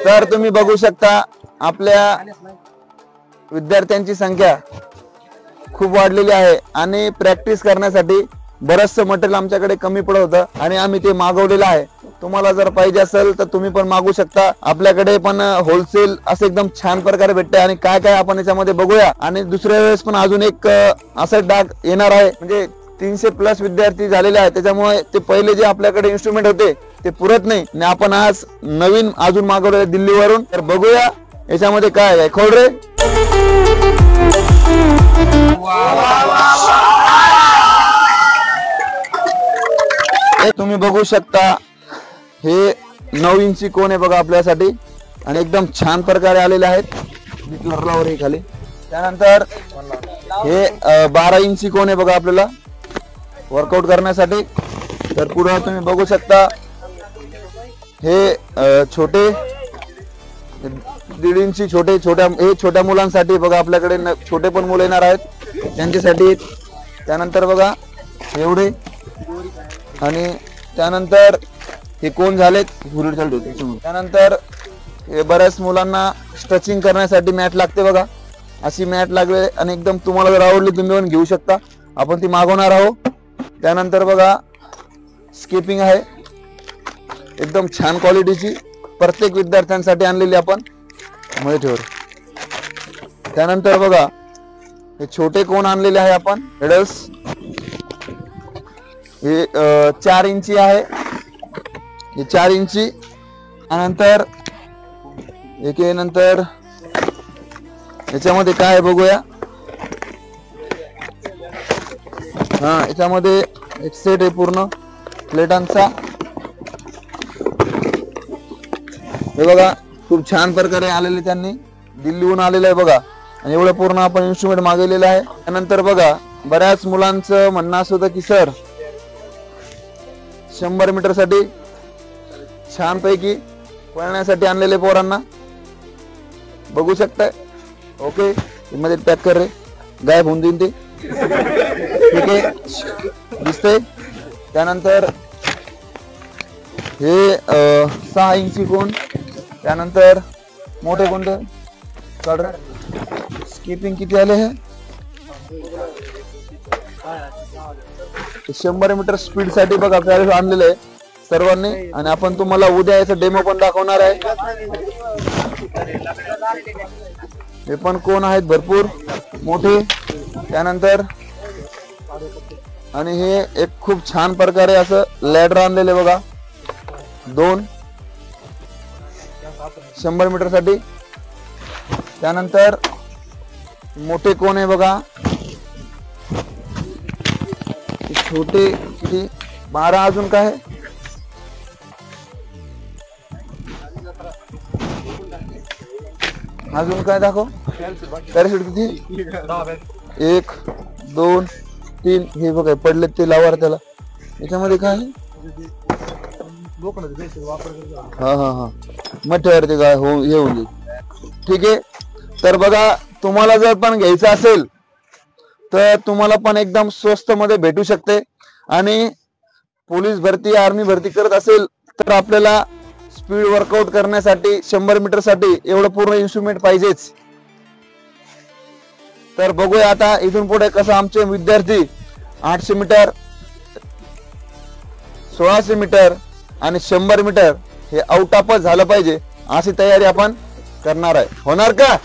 तर तुम्ही बघू शकता आपल्या विद्यार्थ्यांची संख्या खूप वाढलेली आहे आणि प्रॅक्टिस करण्यासाठी बरचसं मटेरियल आमच्याकडे कमी पडत होतं आणि आम्ही ते मागवलेलं आहे। तुम्हाला जर पाहिजे असेल तर तुम्ही पण मागू शकता। आपल्याकडे पण होलसेल असं एकदम छान प्रकारे भेटते आणि काय काय आपण याच्यामध्ये बघूया। आणि दुसऱ्या वेळेस पण अजून एक असं डाग येणार आहे, म्हणजे 300+ विद्यार्थी झालेले आहेत, त्याच्यामुळे ते पहिले जे आपल्याकडे इन्स्ट्रुमेंट होते ते पुरत नाही आणि आपण आज नवीन अजून मागवले दिल्लीवरून। तर बघूया याच्यामध्ये काय आहे। खोल रे। तुम्ही बघू शकता हे 9 इंची कोण आहे बघा आपल्यासाठी आणि एकदम छान प्रकारे आलेले आहेत खाली। त्यानंतर हे 12 इंची कोण आहे बघा आपल्याला वर्कआउट करण्यासाठी। तर पुढे तुम्ही बघू शकता हे छोटे 1.5 इंची छोट्या मुलांसाठी बघा आपल्याकडे छोटे पण मुलं येणार आहेत त्यांच्यासाठी। त्यानंतर बघा एवढे आणि त्यानंतर हे कोण झालेत त्यानंतर हे बऱ्याच मुलांना स्ट्रेचिंग करण्यासाठी मॅट लागते बघा, अशी मॅट लागले आणि एकदम तुम्हाला जर आवडली तुम्ही पण घेऊ शकता, आपण ती मागवणार आहोत। त्यानंतर बघा स्किपिंग आहे एकदम छान क्वालिटीची, प्रत्येक विद्यार्थ्यांसाठी आणलेली आपण मध्ये। त्यानंतर बघा हे छोटे कोण आणलेले आहे आपण हेडल्स, हे 4 इंची आहे, हे 4 इंची। त्यानंतर नंतर याच्यामध्ये काय बघूया। हा याच्यामध्ये एक सेट आहे पूर्ण प्लेटांचा, हे बघा खूप छान प्रकारे आलेले, त्यांनी दिल्लीहून आलेलं आहे बघा आणि एवढं पूर्ण आपण इन्स्ट्रुमेंट मागवलेलं आहे। त्यानंतर बघा बऱ्याच मुलांचं म्हणणं असं होतं की सर 100 मीटर साठी छान पैकी पळण्यासाठी आणलेले पोरांना बघू शकताय। ओके मध्ये पॅक कर रे, गायब होऊन देईन ते, ठीक आहे दिसतंय। त्यानंतर हे 6 इंची कोण, त्यानंतर मोठे कोणते काढ रे। स्किपिंग किती आले हे 100 मीटर स्पीड साठी बघा आपल्याला आणलेलं आहे सर्वांनी आणि आपण तुम्हाला उद्या याचा डेमो पण दाखवणार आहे। हे पण कोण आहेत भरपूर मोठे। त्यानंतर आणि हे एक खूप छान प्रकारे असं लॅडर आणलेले बघा 2 100 मीटर साठी। त्यानंतर मोठे कोण आहे बघा छोटे किती 12, अजून काय अजून काय दाखव। पॅराशूट किती 1 2 3 हे बघा पडले ते लावा त्याला। याच्यामध्ये काय हा मठ्यावरती काय हो हे होईल, ठीक आहे। तर बघा तुम्हाला जर पण घ्यायचं असेल तर तुम्हाला पण एकदम स्वस्त मध्ये भेटू शकते आणि पोलीस भरती आर्मी भरती करत असेल तर आपल्याला स्पीड वर्कआउट करण्यासाठी 100 मीटर साठी एवढं पूर्ण इन्स्ट्रुमेंट पाहिजेच। तर बघूया आता इथून पुढे कसं आमचे विद्यार्थी 800 मीटर 1600 मीटर आणि 100 मीटर हे आउट ऑफच झालं पाहिजे अशी तयारी आपण करणार आहे। होणार का?